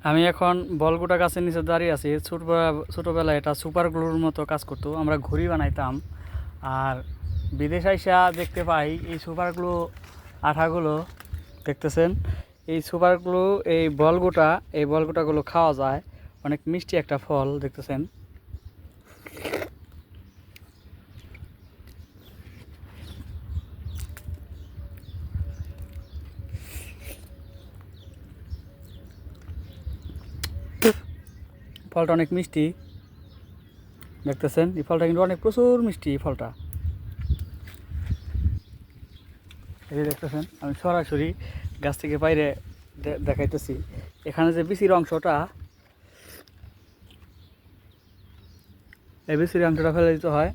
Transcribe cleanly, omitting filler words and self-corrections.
আমি এখন বলগুটা গাছের নিচে দাঁড়িয়ে আছি। ছোটোবেলায় এটা সুপার গ্লুর মতো কাজ করতো, আমরা ঘড়ি বানাইতাম। আর বিদেশ আইসা দেখতে পাই এই সুপার গ্লু আঠাগুলো দেখতেছেন, এই সুপার গ্লু এই বলগুটাগুলো খাওয়া যায়। অনেক মিষ্টি একটা ফল দেখতেছেন। ফলটা অনেক মিষ্টি দেখতেছেন, এই ফলটা কিন্তু অনেক প্রচুর মিষ্টি এই ফলটা। এই দেখতেছেন আমি সরাসরি গাছ থেকে বাইরে দেখাইতেছি। এখানে যে বিচির অংশটা, এই বিচির অংশটা ফেলে দিতে হয়।